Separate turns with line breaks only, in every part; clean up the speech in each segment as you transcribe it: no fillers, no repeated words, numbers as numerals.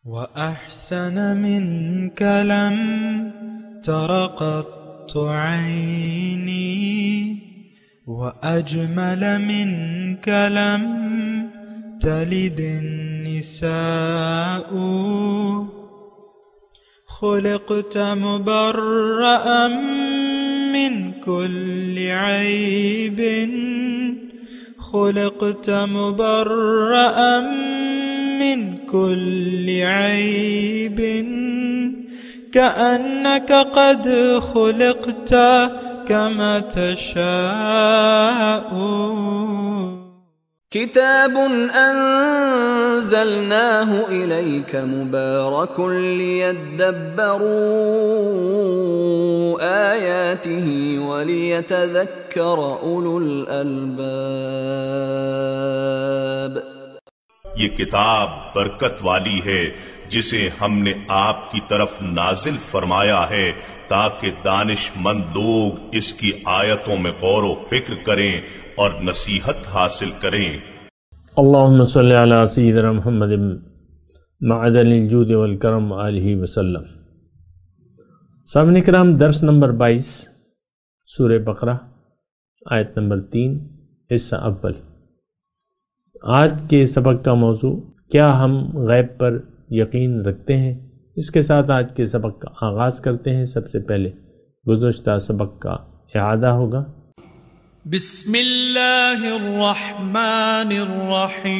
وأحسن منك لم تر قط عيني وأجمل منك لم تلد النساء خلقت مبرأ من كل عيب خلقت مبرأ من كل عيب كأنك قد خلقت كما تشاء
كتاب أنزلناه إليك مبارك ليدبروا آياته وليتذكر أولو الألباب.
یہ کتاب برکت والی ہے جسے ہم نے آپ کی طرف نازل فرمایا ہے تاکہ دانش مند لوگ اس کی آیتوں میں غور و فکر کریں اور نصیحت حاصل کریں.
اللہم صلی علی سیدنا محمد معدن الجود والکرم آلہ وسلم. سامعین کرام، درس نمبر 22 سورہ بقرہ آیت نمبر 3 حصہ اول. آج کے سبق کا موضوع کیا ہم غیب پر یقین رکھتے ہیں. اس کے ساتھ آج کے سبق کا آغاز کرتے ہیں. سب سے پہلے گزشتہ سبق کا اعادہ ہوگا.
بسم اللہ الرحمن الرحیم.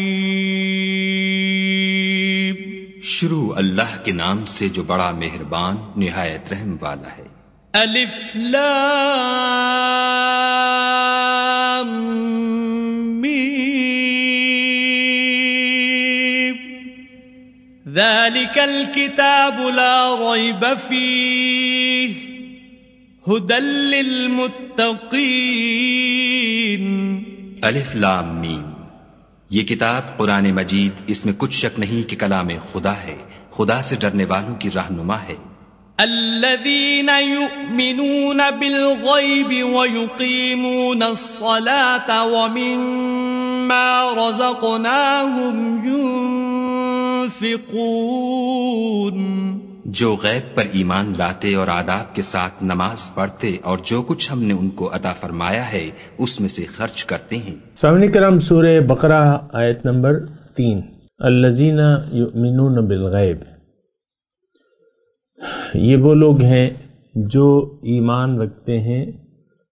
شروع اللہ کے نام سے جو بڑا مہربان نہایت رحم والا ہے.
الف لام میم. ذلك الكتاب لا ريب فيه هدى للمتقين.
الف لام میم. یہ کتاب قرآن مجید، اس میں کچھ شک نہیں کہ کلام خدا ہے، خدا سے ڈرنے والوں کی رہنما ہے.
الذين يؤمنون بالغيب ويقيمون الصلاة ومما رزقناهم ينفقون.
جو غیب پر ایمان لاتے اور آداب کے ساتھ نماز پڑھتے اور جو کچھ ہم نے ان کو عطا فرمایا ہے اس میں سے خرچ کرتے ہیں.
سامعین کرام، سورہ بقرہ آیت نمبر 3. الذین یؤمنون بالغیب. یہ وہ لوگ ہیں جو ایمان رکھتے ہیں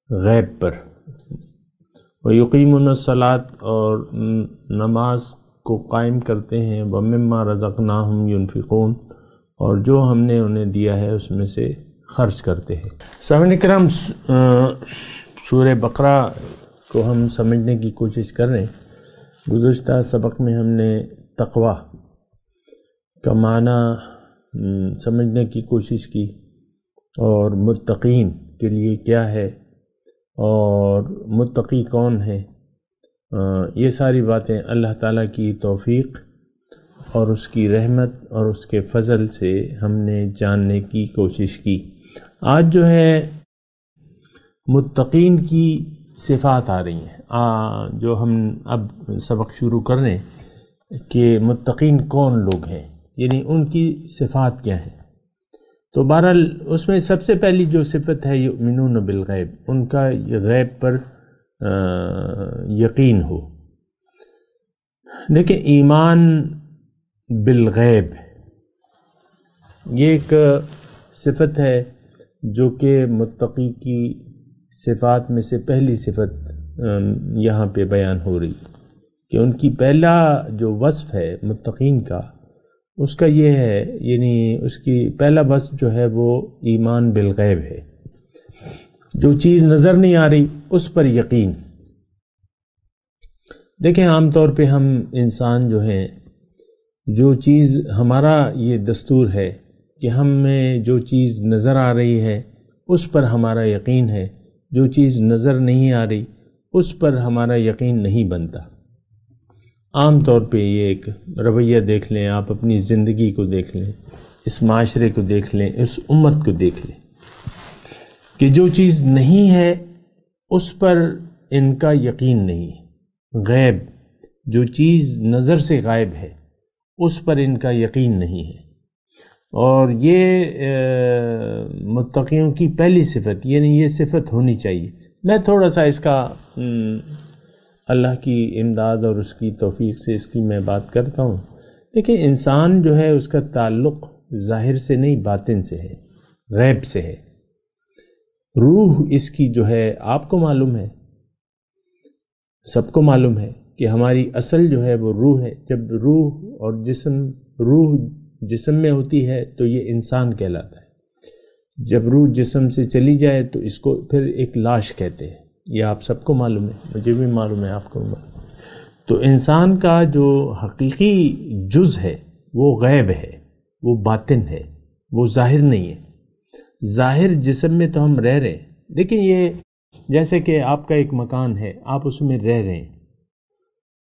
غیب پر. وَيُقِيمُونَ الصَّلَاةَ، اور نماز کو قائم کرتے ہیں. وَمِمَّا رَزَقْنَاهُمْ يُنْفِقُونَ، اور جو ہم نے انہیں دیا ہے اس میں سے خرچ کرتے ہیں. سامعین کرام، سورہ بقرہ کو ہم سمجھنے کی کوشش کر رہے ہیں. گزشتہ سبق میں ہم نے تقوی کا معنی سمجھنے کی کوشش کی اور متقین کے لیے کیا ہے اور متقی کون ہے. یہ ساری باتیں اللہ تعالیٰ کی توفیق اور اس کی رحمت اور اس کے فضل سے ہم نے جاننے کی کوشش کی. آج جو ہے متقین کی صفات آ رہی ہیں. جو ہم اب سبق شروع کر رہے ہیں کہ متقین کون لوگ ہیں، یعنی ان کی صفات کیا ہیں. تو بہرحال اس میں سب سے پہلی جو صفت ہے یؤمنون بالغیب، ان کا غیب پر یقین ہو. دیکھیں، ایمان بالغیب یہ ایک صفت ہے جو کہ متقی کی صفات میں سے پہلی صفت یہاں پہ بیان ہو رہی کہ ان کی پہلا جو وصف ہے متقین کا، اس کا یہ ہے، یعنی اس کی پہلا وصف جو ہے وہ ایمان بالغیب ہے. جو چیز نظر نہیں آ رہی اس پر یقین. دیکھیں، عام طور پہ ہم انسان جو ہیں، جو چیز ہمارا یہ دستور ہے کہ ہم میں جو چیز نظر آ رہی ہے اس پر ہمارا یقین ہے، جو چیز نظر نہیں آ رہی اس پر ہمارا یقین نہیں بنتا. عام طور پہ یہ ایک رویہ دیکھ لیں، آپ اپنی زندگی کو دیکھ لیں، اس معاشرے کو دیکھ لیں، اس امت کو دیکھ لیں کہ جو چیز نہیں ہے اس پر ان کا یقین نہیں ہے. غیب، جو چیز نظر سے غائب ہے اس پر ان کا یقین نہیں ہے. اور یہ متقیوں کی پہلی صفت، یعنی یہ صفت ہونی چاہیے۔ میں تھوڑا سا اس کا اللہ کی امداد اور اس کی توفیق سے اس کی میں بات کرتا ہوں۔ دیکھیں، انسان جو ہے اس کا تعلق ظاہر سے نہیں باطن سے ہے، غیب سے ہے۔ روح اس کی جو ہے آپ کو معلوم ہے، سب کو معلوم ہے کہ ہماری اصل جو ہے وہ روح ہے۔ جب روح اور روح جسم میں ہوتی ہے تو یہ انسان کہلاتا ہے۔ جب روح جسم سے چلی جائے تو اس کو پھر ایک لاش کہتے ہیں۔ یہ آپ سب کو معلوم ہے، مجھے بھی معلوم ہے، آپ کو معلوم ہے۔ تو انسان کا جو حقیقی جز ہے وہ غیب ہے، وہ باطن ہے، وہ ظاہر نہیں ہے۔ ظاہر جسم میں تو ہم رہ رہے ہیں۔ دیکھیں، یہ جیسے کہ آپ کا ایک مکان ہے، آپ اس میں رہ رہے ہیں،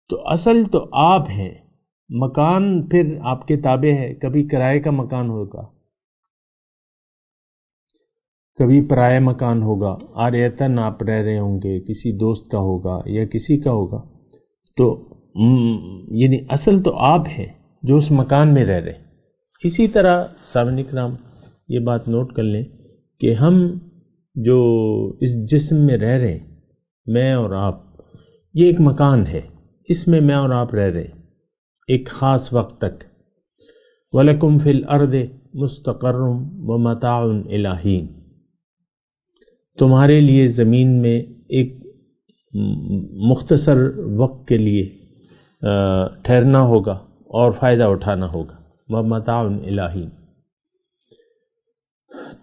تو اصل تو آپ ہیں، مکان پھر آپ کے تابع ہے۔ کبھی کرائے کا مکان ہوگا، کبھی پرائے مکان ہوگا، عاریتاً آپ رہ رہے ہوں گے، کسی دوست کا ہوگا یا کسی کا ہوگا، تو یعنی اصل تو آپ ہیں جو اس مکان میں رہ رہے ہیں۔ اسی طرح سامعین کرام یہ بات نوٹ کر لیں کہ ہم جو اس جسم میں رہ رہے ہیں، میں اور آپ، یہ ایک مکان ہے، اس میں میں اور آپ رہ رہے ہیں ایک خاص وقت تک۔ وَلَكُمْ فِي الْأَرْضِ مُسْتَقَرٌّ وَمَتَاعٌ إِلَىٰ حِینٍ، تمہارے لیے زمین میں ایک مختصر وقت کے لیے ٹھہرنا ہوگا اور فائدہ اٹھانا ہوگا۔ وَمَتَاعٌ إِلَىٰ حِین،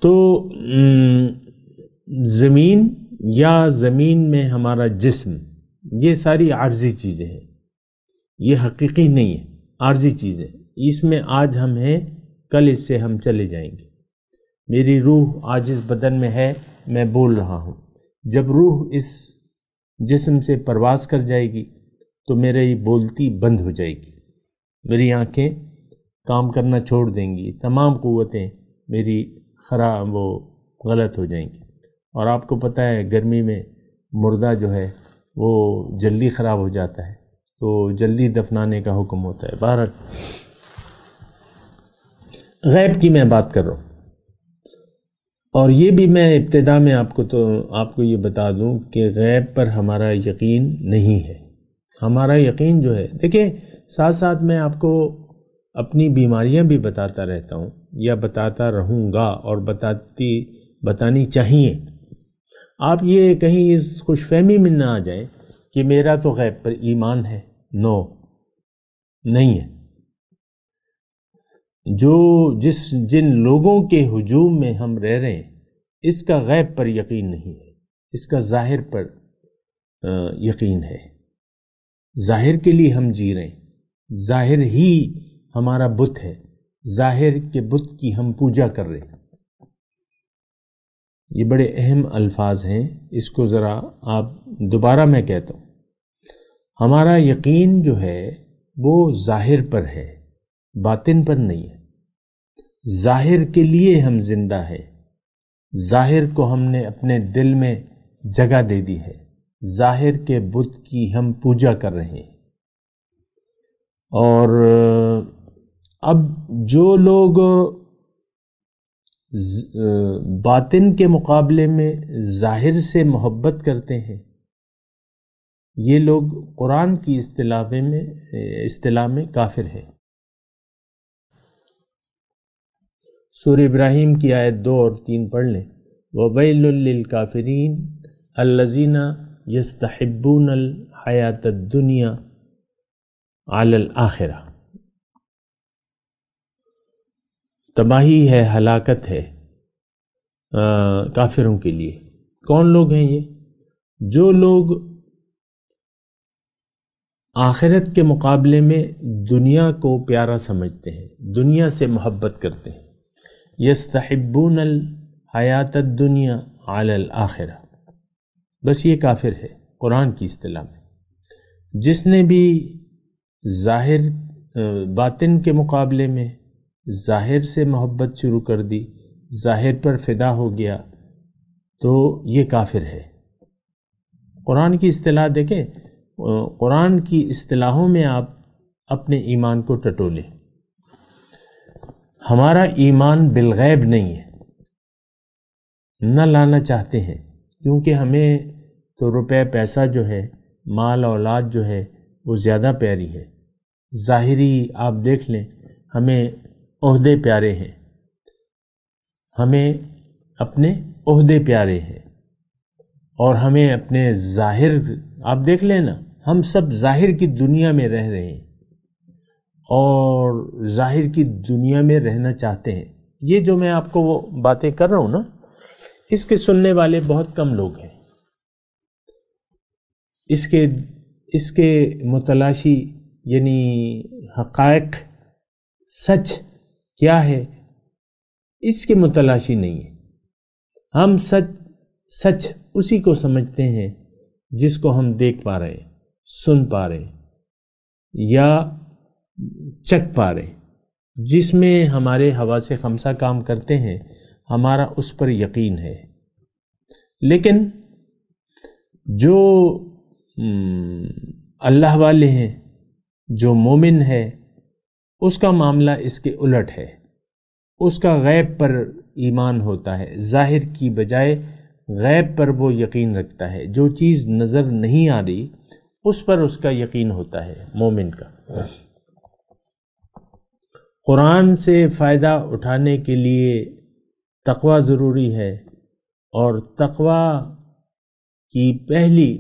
تو زمین یا زمین میں ہمارا جسم، یہ ساری عارضی چیزیں ہیں، یہ حقیقی نہیں ہے، عارضی چیزیں۔ اس میں آج ہم ہیں، کل اس سے ہم چلے جائیں گے۔ میری روح آج اس بدن میں ہے، میں بول رہا ہوں، جب روح اس جسم سے پرواز کر جائے گی تو میری بولتی بند ہو جائے گی، میری آنکھیں کام کرنا چھوڑ دیں گی، تمام قوتیں میری وہ غلط ہو جائیں گی۔ اور آپ کو پتہ ہے گرمی میں مردہ جو ہے وہ جلدی خراب ہو جاتا ہے، تو جلدی دفنانے کا حکم ہوتا ہے۔ بہرحال غیب کی میں بات کر رہا ہوں، اور یہ بھی میں ابتدا میں آپ کو یہ بتا دوں کہ غیب پر ہمارا یقین نہیں ہے۔ ہمارا یقین جو ہے، دیکھیں، ساتھ ساتھ میں آپ کو اپنی بیماریاں بھی بتاتا رہتا ہوں یا بتاتا رہوں گا، اور بتانی چاہیے۔ آپ یہ کہیں اس خوش فہمی میں نہ آ جائیں کہ میرا تو غیب پر ایمان ہے۔ نو، نہیں ہے۔ جن لوگوں کے ہجوم میں ہم رہ رہے ہیں، اس کا غیب پر یقین نہیں ہے، اس کا ظاہر پر یقین ہے۔ ظاہر کے لیے ہم جی رہے ہیں، ظاہر ہی ہمارا بت ہے، ظاہر کے بت کی ہم پوجا کر رہے ہیں۔ یہ بڑے اہم الفاظ ہیں، اس کو ذرا آپ دوبارہ میں کہتا ہوں۔ ہمارا یقین جو ہے وہ ظاہر پر ہے، باطن پر نہیں ہے۔ ظاہر کے لیے ہم زندہ ہیں، ظاہر کو ہم نے اپنے دل میں جگہ دے دی ہے، ظاہر کے بت کی ہم پوجا کر رہے ہیں۔ اور اب جو لوگ باطن کے مقابلے میں ظاہر سے محبت کرتے ہیں، یہ لوگ قرآن کی اصطلاح میں کافر ہیں۔ سورہ ابراہیم کی آیت 2 اور 3 پڑھ لیں۔ وَوَيْلٌ لِّلْكَافِرِينَ الَّذِينَ يَسْتَحِبُّونَ الْحَيَاةَ الدُّنْيَا عَلَى الْآخِرَةِ، تباہی ہے، ہلاکت ہے کافروں کے لیے۔ کون لوگ ہیں یہ؟ جو لوگ آخرت کے مقابلے میں دنیا کو پیارا سمجھتے ہیں، دنیا سے محبت کرتے ہیں۔ یستحبون الحیات الدنیا علی الآخرہ، بس یہ کافر ہے قرآن کی اصطلاح میں۔ جس نے بھی باطن کے مقابلے میں ظاہر سے محبت شروع کر دی، ظاہر پر فدا ہو گیا، تو یہ کافر ہے۔ قرآن کی اصطلاح دیکھیں، قرآن کی اصطلاحوں میں آپ اپنے ایمان کو ٹٹولیں۔ ہمارا ایمان بالغیب نہیں ہے، نہ لانا چاہتے ہیں، کیونکہ ہمیں تو روپے پیسہ جو ہے، مال اولاد جو ہے وہ زیادہ پیاری ہے۔ ظاہری آپ دیکھ لیں، ہمیں عہدے پیارے ہیں، ہمیں اپنے عہدے پیارے ہیں، اور ہمیں اپنے ظاہر آپ دیکھ لیں نا، ہم سب ظاہر کی دنیا میں رہ رہے ہیں اور ظاہر کی دنیا میں رہنا چاہتے ہیں۔ یہ جو میں آپ کو وہ باتیں کر رہا ہوں نا، اس کے سننے والے بہت کم لوگ ہیں، اس کے متلاشی یعنی حقائق سچ کیا ہے اس کے متلاشی نہیں ہے۔ ہم سچ اسی کو سمجھتے ہیں جس کو ہم دیکھ پا رہے ہیں، سن پا رہے ہیں یا چکھ پا رہے ہیں، جس میں ہمارے حواس خمسہ کام کرتے ہیں، ہمارا اس پر یقین ہے۔ لیکن جو اللہ والے ہیں، جو مومن ہے، اس کا معاملہ اس کے الٹ ہے، اس کا غیب پر ایمان ہوتا ہے، ظاہر کی بجائے غیب پر وہ یقین رکھتا ہے۔ جو چیز نظر نہیں آ رہی اس پر اس کا یقین ہوتا ہے مومن کا۔ قرآن سے فائدہ اٹھانے کے لیے تقوی ضروری ہے، اور تقوی کی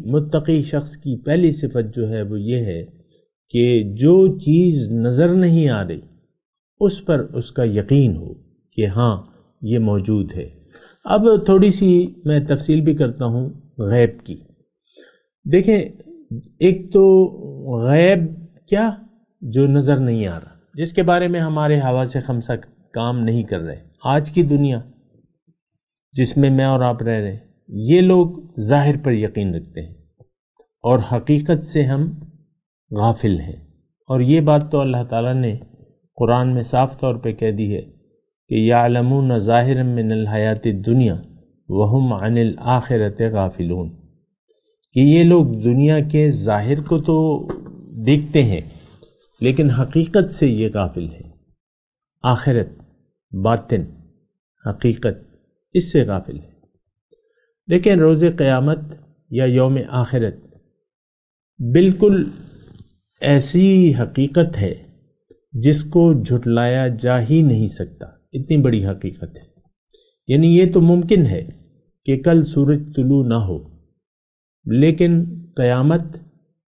متقی شخص کی پہلی صفت جو ہے وہ یہ ہے کہ جو چیز نظر نہیں آ رہی اس پر اس کا یقین ہو کہ ہاں یہ موجود ہے۔ اب تھوڑی سی میں تفصیل بھی کرتا ہوں غیب کی۔ دیکھیں، ایک تو غیب کیا جو نظر نہیں آ رہا، جس کے بارے میں ہمارے حواس خمسہ کام نہیں کر رہے۔ آج کی دنیا جس میں میں اور آپ رہ رہے ہیں، یہ لوگ ظاہر پر یقین رکھتے ہیں اور حقیقت سے ہم غافل ہیں، اور یہ بات تو اللہ تعالیٰ نے قرآن میں صاف طور پہ کہہ دی ہے کہ یعلمون ظاہرا من الحیات الدنیا وہم عن الآخرۃ غافلون، کہ یہ لوگ دنیا کے ظاہر کو تو دیکھتے ہیں لیکن حقیقت سے یہ غافل ہے۔ آخرت، باطن، حقیقت، اس سے غافل ہے۔ لیکن روز قیامت یا یوم آخرت بالکل ایسی حقیقت ہے جس کو جھٹلایا جا ہی نہیں سکتا، اتنی بڑی حقیقت ہے۔ یعنی یہ تو ممکن ہے کہ کل سورج طلوع نہ ہو، لیکن قیامت،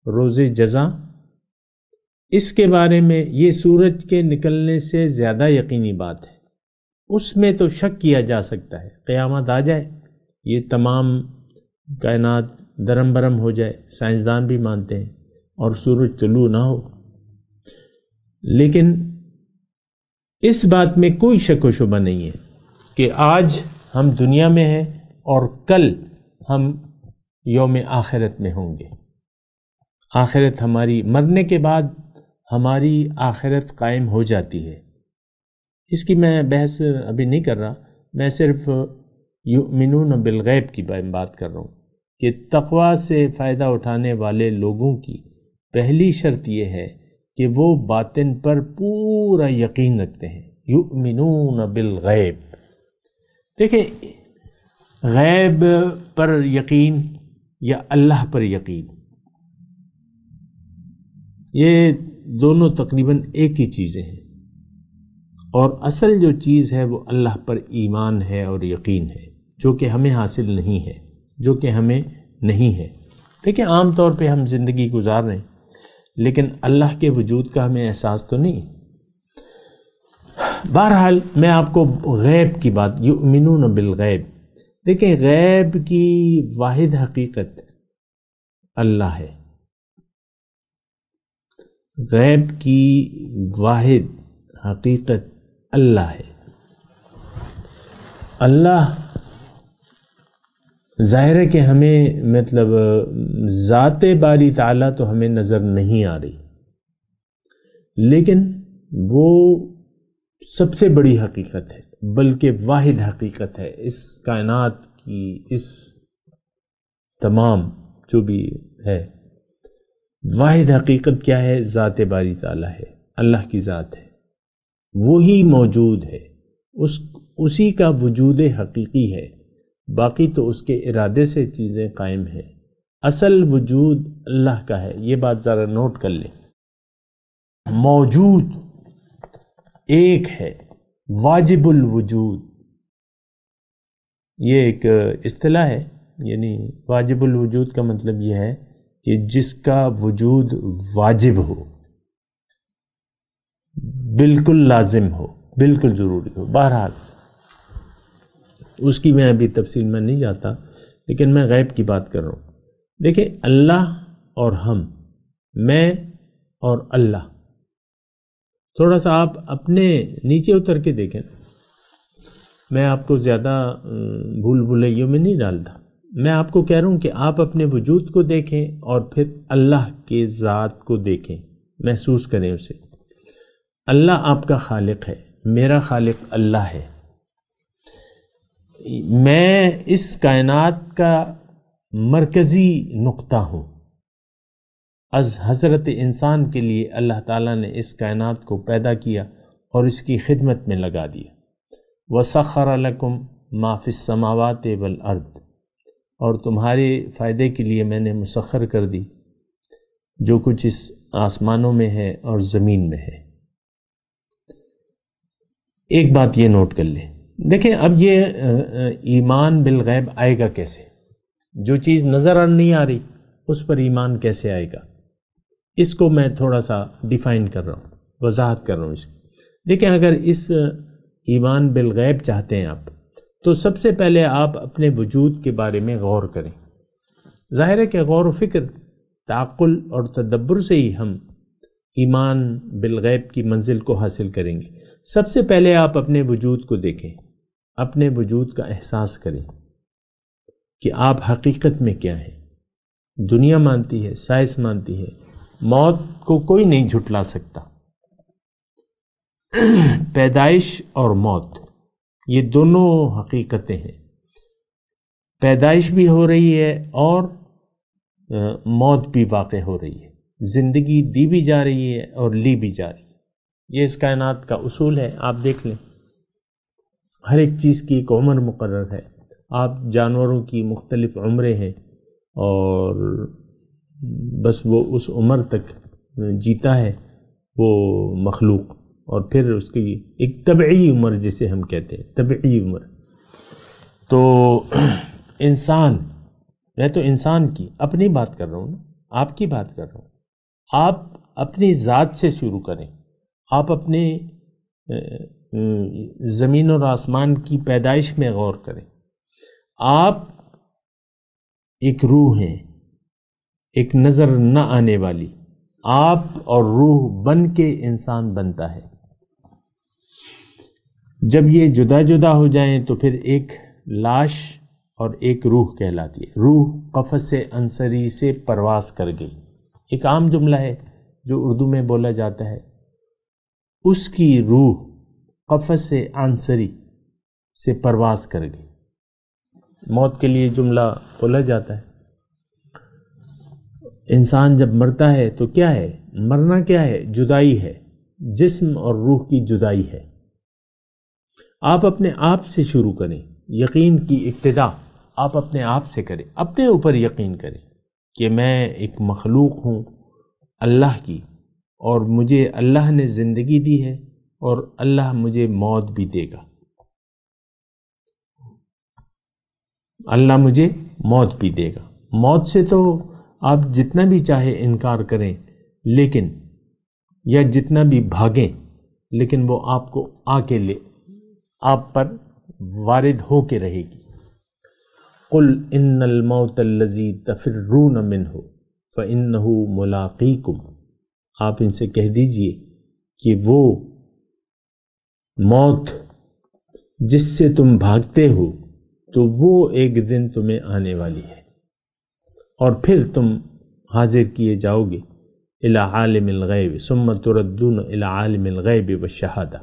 روز جزا، اس کے بارے میں یہ سورج کے نکلنے سے زیادہ یقینی بات ہے۔ اس میں تو شک کیا جا سکتا ہے، قیامت آ جائے، یہ تمام کائنات درم برم ہو جائے، سائنسدان بھی مانتے ہیں، اور سورج طلوع نہ ہو، لیکن اس بات میں کوئی شک و شبہ نہیں ہے کہ آج ہم دنیا میں ہیں اور کل ہم یوم آخرت میں ہوں گے۔ آخرت ہماری مرنے کے بعد ہماری آخرت قائم ہو جاتی ہے۔ اس کی میں بحث ابھی نہیں کر رہا، میں صرف یؤمنون بالغیب کی بات کر رہا ہوں کہ تقوی سے فائدہ اٹھانے والے لوگوں کی پہلی شرط یہ ہے کہ وہ باطن پر پورا یقین رکھتے ہیں، یؤمنون بالغیب۔ دیکھیں، غیب پر یقین یا اللہ پر یقین، یہ دونوں تقریباً ایک ہی چیزیں ہیں، اور اصل جو چیز ہے وہ اللہ پر ایمان ہے اور یقین ہے، جو کہ ہمیں حاصل نہیں ہے، جو کہ ہمیں نہیں ہے۔ دیکھیں، عام طور پہ ہم زندگی گزار رہے ہیں لیکن اللہ کے وجود کا ہمیں احساس تو نہیں۔ بہرحال میں آپ کو غیب کی بات، یؤمنون بالغیب، دیکھیں غیب کی واحد حقیقت اللہ ہے، غیب کی واحد حقیقت اللہ ہے۔ اللہ ظاہر ہے کہ ہمیں مطلب ذات باری تعالیٰ تو ہمیں نظر نہیں آ رہی، لیکن وہ سب سے بڑی حقیقت ہے، بلکہ واحد حقیقت ہے اس کائنات کی، اس تمام جو بھی ہے۔ واحد حقیقت کیا ہے؟ ذات باری تعالیٰ ہے، اللہ کی ذات ہے۔ وہی موجود ہے، اسی کا وجود حقیقی ہے، باقی تو اس کے ارادے سے چیزیں قائم ہیں۔ اصل وجود اللہ کا ہے، یہ بات ذرا نوٹ کر لیں۔ موجود ایک ہے، واجب الوجود، یہ ایک اصطلاح ہے، یعنی واجب الوجود کا مطلب یہ ہے کہ جس کا وجود واجب ہو، بالکل لازم ہو، بالکل ضروری ہو۔ بہرحال اس کی میں ابھی تفصیل میں نہیں جاتا، لیکن میں غیب کی بات کر رہا ہوں۔ دیکھیں، اللہ اور ہم، میں اور اللہ، تھوڑا سا آپ اپنے نیچے اتر کے دیکھیں۔ میں آپ کو زیادہ بھول بھلیوں میں نہیں ڈالتا، میں آپ کو کہہ رہا ہوں کہ آپ اپنے وجود کو دیکھیں اور پھر اللہ کے ذات کو دیکھیں، محسوس کریں اسے۔ اللہ آپ کا خالق ہے، میرا خالق اللہ ہے۔ میں اس کائنات کا مرکزی نقطہ ہوں۔ از حضرت انسان کے لیے اللہ تعالیٰ نے اس کائنات کو پیدا کیا اور اس کی خدمت میں لگا دیا۔ وَسَخَّرَ لَكُم مَا فِي السَّمَاوَاتِ وَالْأَرْضِ، اور تمہارے فائدے کے لیے میں نے مسخر کر دی جو کچھ اس آسمانوں میں ہے اور زمین میں ہے۔ ایک بات یہ نوٹ کر لیں، دیکھیں اب یہ ایمان بالغیب آئے گا کیسے؟ جو چیز نظر نہیں آ رہی اس پر ایمان کیسے آئے گا؟ اس کو میں تھوڑا سا ڈیفائن کر رہا ہوں، وضاحت کر رہا ہوں اس کی۔ دیکھیں، اگر اس ایمان بالغیب چاہتے ہیں آپ، تو سب سے پہلے آپ اپنے وجود کے بارے میں غور کریں۔ ظاہر ہے کہ غور و فکر، تعقل اور تدبر سے ہی ہم ایمان بالغیب کی منزل کو حاصل کریں گے۔ سب سے پہلے آپ اپنے وجود کو دیکھیں، اپنے وجود کا احساس کریں کہ آپ حقیقت میں کیا ہیں۔ دنیا مانتی ہے، سائنس مانتی ہے، موت کو کوئی نہیں جھٹلا سکتا۔ پیدائش اور موت، یہ دونوں حقیقتیں ہیں۔ پیدائش بھی ہو رہی ہے اور موت بھی واقع ہو رہی ہے، زندگی دی بھی جا رہی ہے اور لی بھی جا رہی ہے۔ یہ اس کائنات کا اصول ہے، آپ دیکھ لیں۔ ہر ایک چیز کی ایک عمر مقرر ہے۔ آپ جانوروں کی مختلف عمریں ہیں اور بس وہ اس عمر تک جیتا ہے وہ مخلوق، اور پھر اس کی ایک طبعی عمر جسے ہم کہتے ہیں، طبعی عمر۔ تو انسان، میں تو انسان کی اپنی بات کر رہا ہوں، آپ کی بات کر رہا ہوں۔ آپ اپنی ذات سے شروع کریں، آپ اپنے زمین اور آسمان کی پیدائش میں غور کریں۔ آپ ایک روح ہیں، ایک نظر نہ آنے والی۔ آپ اور روح بن کے انسان بنتا ہے۔ جب یہ جدا جدا ہو جائیں تو پھر ایک لاش اور ایک روح کہلاتی ہے۔ روح قفس عنصری سے پرواز کر گئی، ایک عام جملہ ہے جو اردو میں بولا جاتا ہے۔ اس کی روح قفس عنصری سے پرواز کر گئی، موت کے لیے جملہ بولا جاتا ہے۔ انسان جب مرتا ہے تو کیا ہے؟ مرنا کیا ہے؟ جدائی ہے، جسم اور روح کی جدائی ہے۔ آپ اپنے آپ سے شروع کریں، یقین کی ابتدا آپ اپنے آپ سے کریں، اپنے اوپر یقین کریں کہ میں ایک مخلوق ہوں اللہ کی، اور مجھے اللہ نے زندگی دی ہے اور اللہ مجھے موت بھی دے گا۔ اللہ مجھے موت بھی دے گا۔ موت سے تو آپ جتنا بھی چاہے انکار کریں، لیکن یا جتنا بھی بھاگیں، لیکن وہ آپ کو آ کے آپ پر وارد ہو کے رہے گی۔ قل ان الموت الذی تفرون منہ فانہ ملاقیکم، آپ ان سے کہہ دیجئے کہ وہ موت جس سے تم بھاگتے ہو تو وہ ایک دن تمہیں آنے والی ہے، اور پھر تم حاضر کیے جاؤ گے الی عالم الغیب ثم تردون الی عالم الغیب والشہادہ۔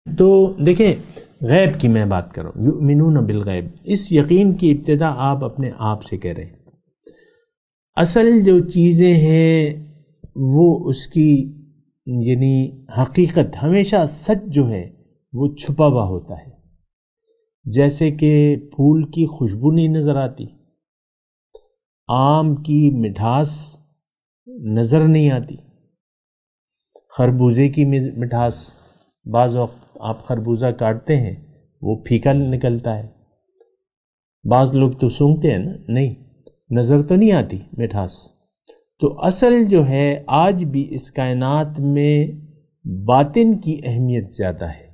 تو دیکھیں، غیب کی میں بات کر رہا ہوں، یؤمنون بالغیب، اس یقین کی ابتدا آپ اپنے آپ سے کہہ رہے ہیں۔ اصل جو چیزیں ہیں وہ اس کی یعنی حقیقت، ہمیشہ سچ جو ہے وہ چھپا ہوا ہوتا ہے. جیسے کہ پھول کی خوشبو نہیں نظر آتی، آم کی مٹھاس نظر نہیں آتی، خربوزے کی مٹھاس، بعض وقت آپ خربوزہ کاٹتے ہیں وہ پھیکا نکلتا ہے، بعض لوگ تو سونگھتے ہیں نا، نہیں، نظر تو نہیں آتی مٹھاس. تو اصل جو ہے آج بھی اس کائنات میں باطن کی اہمیت زیادہ ہے،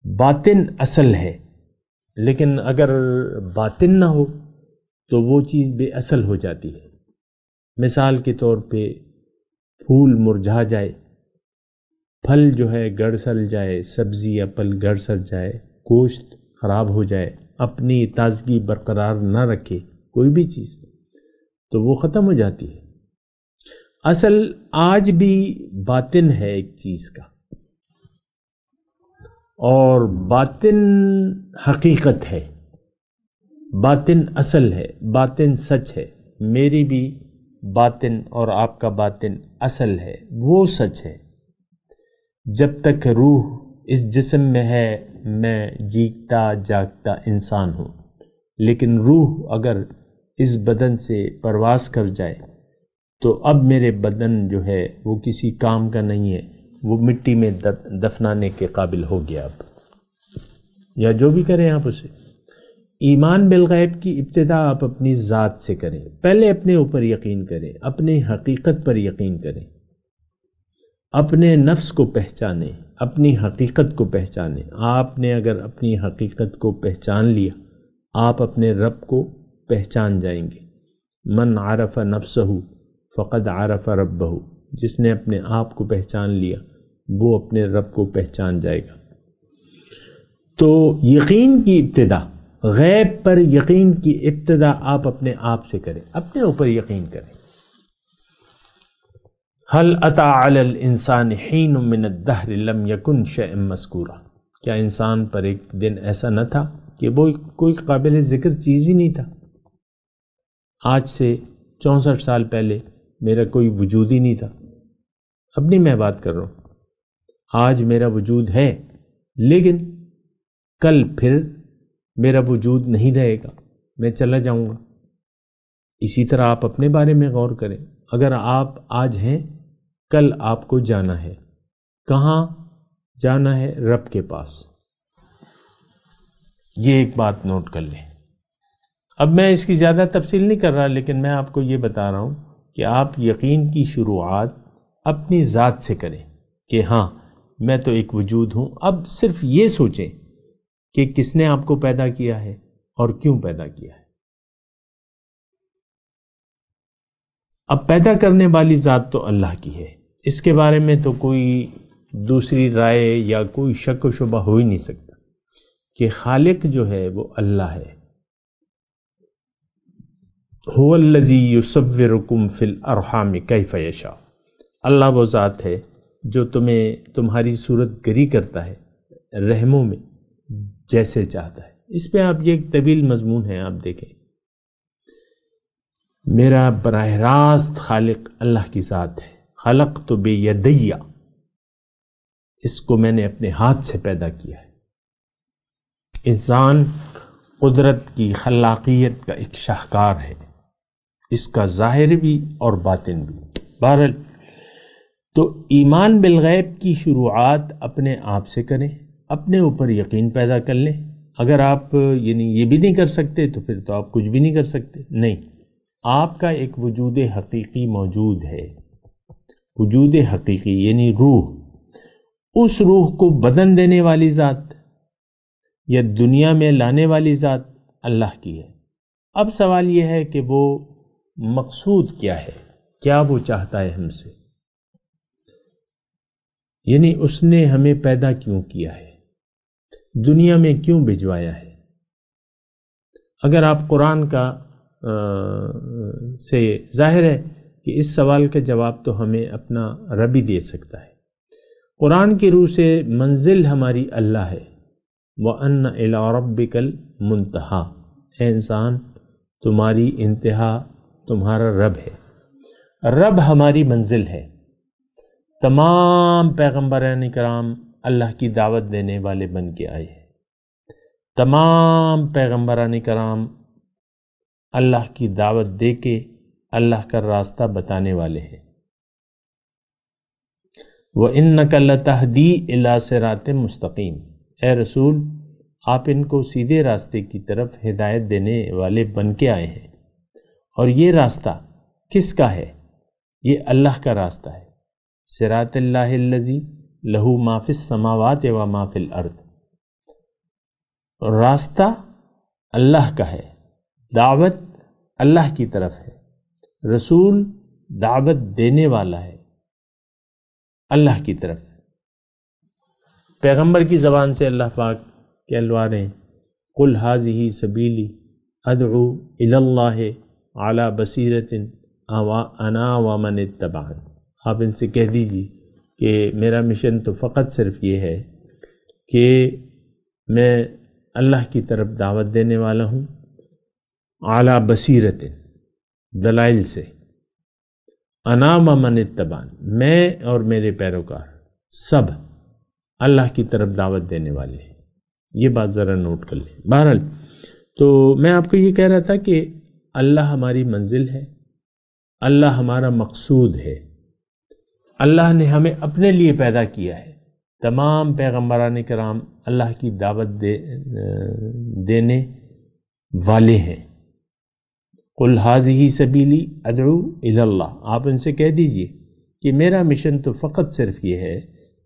باطن اصل ہے. لیکن اگر باطن نہ ہو تو وہ چیز بے اصل ہو جاتی ہے. مثال کے طور پہ پھول مرجھا جائے، پھل جو ہے گڑ سل جائے، سبزی یا پھل گڑ سل جائے، گوشت خراب ہو جائے، اپنی تازگی برقرار نہ رکھے کوئی بھی چیز، تو وہ ختم ہو جاتی ہے. اصل آج بھی باطن ہے ایک چیز کا، اور باطن حقیقت ہے، باطن اصل ہے، باطن سچ ہے. میری بھی باطن اور آپ کا باطن اصل ہے، وہ سچ ہے. جب تک روح اس جسم میں ہے میں جیتا جاگتا انسان ہوں، لیکن روح اگر اس بدن سے پرواز کر جائے تو اب میرے بدن جو ہے وہ کسی کام کا نہیں ہے، وہ مٹی میں دفنانے کے قابل ہو گیا اب، یا جو بھی کریں آپ اسے. ایمان بالغیب کی ابتدا آپ اپنی ذات سے کریں، پہلے اپنے اوپر یقین کریں، اپنی حقیقت پر یقین کریں، اپنے نفس کو پہچانیں، اپنی حقیقت کو پہچانیں. آپ نے اگر اپنی حقیقت کو پہچان لیا آپ اپنے رب کو پہچان جائیں گے. من عرف نفسہ فقد عرف ربہ، جس نے اپنے آپ کو پہچان لیا وہ اپنے رب کو پہچان جائے گا. تو یقین کی ابتدا، غیب پر یقین کی ابتدا آپ اپنے آپ سے کریں، اپنے اوپر یقین کریں. هل اتى على الانسان حين من الدهر لم يكن شيئا مذكورا، کیا انسان پر ایک دن ایسا نہ تھا کہ وہ کوئی قابل ذکر چیز ہی نہیں تھا؟ آج سے 64 سال پہلے میرا کوئی وجود ہی نہیں تھا. اپنی میں بات کر رہا ہوں، آج میرا وجود ہے لیکن کل پھر میرا وجود نہیں رہے گا، میں چلا جاؤں گا. اسی طرح آپ اپنے بارے میں غور کریں. اگر آپ آج ہیں، کل آپ کو جانا ہے. کہاں جانا ہے؟ رب کے پاس. یہ ایک بات نوٹ کر لیں. اب میں اس کی زیادہ تفصیل نہیں کر رہا، لیکن میں آپ کو یہ بتا رہا ہوں کہ آپ یقین کی شروعات اپنی ذات سے کریں کہ ہاں میں تو ایک وجود ہوں. اب صرف یہ سوچیں کہ کس نے آپ کو پیدا کیا ہے اور کیوں پیدا کیا ہے. اب پیدا کرنے والی ذات تو اللہ کی ہے، اس کے بارے میں تو کوئی دوسری رائے یا کوئی شک و شبہ ہو ہی نہیں سکتا کہ خالق جو ہے وہ اللہ ہے. هو الذی یصورکم فی الارحام کیف یشاء، اللہ وہ ذات ہے جو تمہیں تمہاری صورت گری کرتا ہے رحموں میں جیسے چاہتا ہے. اس پہ آپ یہ ایک طویل مضمون ہے، آپ دیکھیں. میرا براہ راست خالق اللہ کی ذات ہے. خلقت بیدیہ، اس کو میں نے اپنے ہاتھ سے پیدا کیا ہے. انسان قدرت کی خلاقیت کا ایک شاہکار ہے، اس کا ظاہر بھی اور باطن بھی. بہرحال تو ایمان بالغیب کی شروعات اپنے آپ سے کریں، اپنے اوپر یقین پیدا کر لیں. اگر آپ یعنی یہ بھی نہیں کر سکتے تو پھر تو آپ کچھ بھی نہیں کر سکتے. نہیں، آپ کا ایک وجود حقیقی موجود ہے. وجود حقیقی یعنی روح. اس روح کو بدن دینے والی ذات یا دنیا میں لانے والی ذات اللہ کی ہے. اب سوال یہ ہے کہ وہ مقصود کیا ہے، کیا وہ چاہتا ہے ہم سے، یعنی اس نے ہمیں پیدا کیوں کیا ہے، دنیا میں کیوں بھجوایا ہے. اگر آپ قرآن کا سے ظاہر ہے کہ اس سوال کا جواب تو ہمیں اپنا رب ہی دے سکتا ہے. قرآن کی روح سے منزل ہماری اللہ ہے. وَأَنَّ إِلَىٰ رَبِّكَ الْمُنْتَهَىٰ، اے انسان تمہاری انتہا تمہارا رب ہے. رب ہماری منزل ہے. تمام پیغمبران کرام اللہ کی دعوت دینے والے بن کے آئے ہیں، تمام پیغمبران کرام اللہ کی دعوت دے کے اللہ کا راستہ بتانے والے ہیں۔ وَإِنَّكَ لَتَهْدِي إِلَى صِرَاطٍ مُسْتَقِيمٍ، اے رسول آپ ان کو سیدھے راستے کی طرف ہدایت دینے والے بن کے آئے ہیں۔ اور یہ راستہ کس کا ہے؟ یہ اللہ کا راستہ ہے۔ صراط اللہ الذی لہ ما فی السماوات و ما فی الارض، راستہ اللہ کا ہے، دعوت اللہ کی طرف ہے، رسول دعوت دینے والا ہے اللہ کی طرف۔ پیغمبر کی زبان سے اللہ پاک کہلوا رہے ہیں قل ھذہ سبیلی ادعو الی اللہ علی بصیرۃ انا ومن اتبعن، آپ ان سے کہہ دیجیے کہ میرا مشن تو فقط صرف یہ ہے کہ میں اللہ کی طرف دعوت دینے والا ہوں، اعلیٰ بصیرت دلائل سے، انا ومن اتبعن میں اور میرے پیروکار سب اللہ کی طرف دعوت دینے والے ہیں۔ یہ بات ذرا نوٹ کر لیں۔ بہرحال تو میں آپ کو یہ کہہ رہا تھا کہ اللہ ہماری منزل ہے، اللہ ہمارا مقصود ہے، اللہ نے ہمیں اپنے لیے پیدا کیا ہے۔ تمام پیغمبران کرام اللہ کی دعوت دینے والے ہیں۔ قل ھذہ سبیلی ادعو الی اللہ، آپ ان سے کہہ دیجئے کہ میرا مشن تو فقط صرف یہ ہے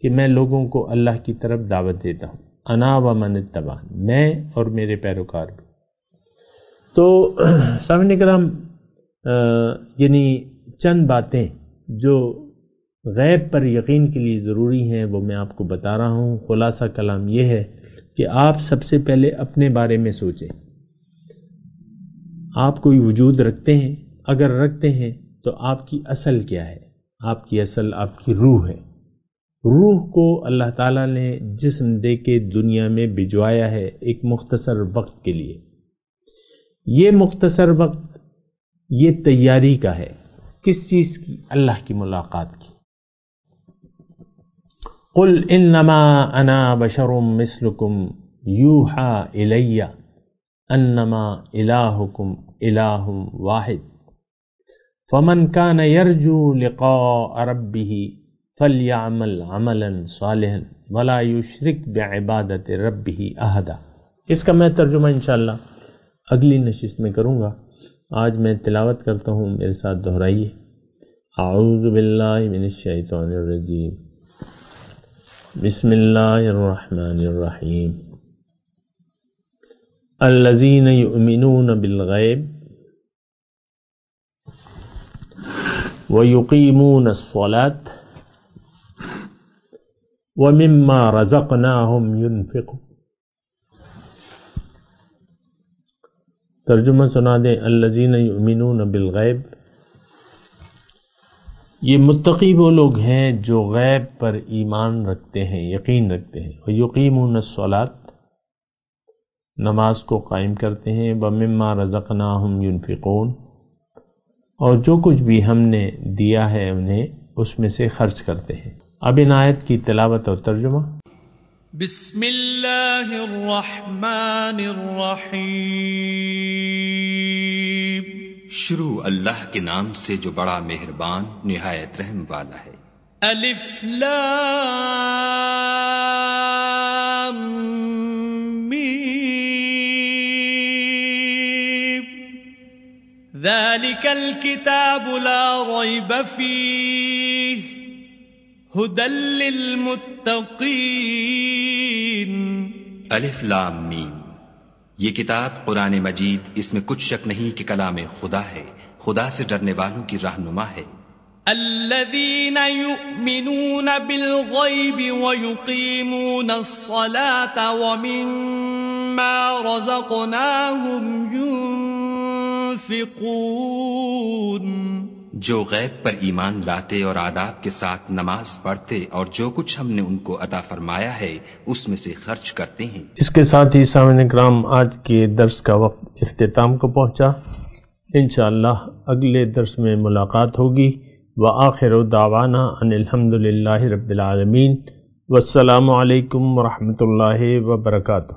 کہ میں لوگوں کو اللہ کی طرف دعوت دیتا ہوں، انا ومن اتبعن میں اور میرے پیروکار بھی۔ تو سامعین کرام یعنی چند باتیں جو غیب پر یقین کے لیے ضروری ہیں وہ میں آپ کو بتا رہا ہوں۔ خلاصہ کلام یہ ہے کہ آپ سب سے پہلے اپنے بارے میں سوچیں، آپ کوئی وجود رکھتے ہیں؟ اگر رکھتے ہیں تو آپ کی اصل کیا ہے؟ آپ کی اصل آپ کی روح ہے۔ روح کو اللہ تعالیٰ نے جسم دے کے دنیا میں بھجوایا ہے ایک مختصر وقت کے لیے۔ یہ مختصر وقت یہ تیاری کا ہے، کس چیز کی؟ اللہ کی ملاقات کی۔ قل انما انا بشر مثلکم یوحی الی انما الہکم الہ واحد فمن کان یرجو لقاء ربہ فلیعمل عملا صالحا ولا یشرک بعبادت ربہ احدا۔ اس کا میں ترجمہ انشاءاللہ اگلی نشست میں کروں گا۔ آج میں تلاوت کرتا ہوں، میرے ساتھ دہرائیے۔ اعوذ باللہ من الشیطان الرجیم، بسم اللہ الرحمن الرحیم۔ الذین یؤمنون بالغیب ویقیمون الصلاۃ ومما رزقناہم ینفقون۔ ترجمہ سنا دیں۔ الذین یؤمنون بالغیب، یہ متقی وہ لوگ ہیں جو غیب پر ایمان رکھتے ہیں، یقین رکھتے ہیں۔ ویقیمون الصلاۃ، نماز کو قائم کرتے ہیں۔ ومما رزقناہم ینفقون، اور جو کچھ بھی ہم نے دیا ہے انہیں اس میں سے خرچ کرتے ہیں۔ اب ان آیت کی تلاوت اور ترجمہ۔
بسم اللہ الرحمن الرحیم۔
شروع اللہ کے نام سے جو بڑا مہربان نہایت رحم والا ہے۔
الف لام میم، ذالک الکتاب لا ریب فیہ ھدی للمتقین۔
الف لام میم، یہ کتاب قرآن مجید، اس میں کچھ شک نہیں کہ کلام خدا ہے، خدا سے ڈرنے والوں کی رہنما ہے۔
الذین یؤمنون بالغیب ویقیمون الصلاة ومما رزقناہم ينفقون،
جو غیب پر ایمان لاتے اور آداب کے ساتھ نماز پڑھتے اور جو کچھ ہم نے ان کو عطا فرمایا ہے اس میں سے خرچ کرتے ہیں۔
اس کے ساتھ ہی سامعین کرام آج کے درس کا وقت اختتام کو پہنچا۔ انشاءاللہ اگلے درس میں ملاقات ہوگی۔ وآخر دعوانا ان الحمد للہ رب العالمین، والسلام علیکم ورحمۃ اللہ وبرکاتہ۔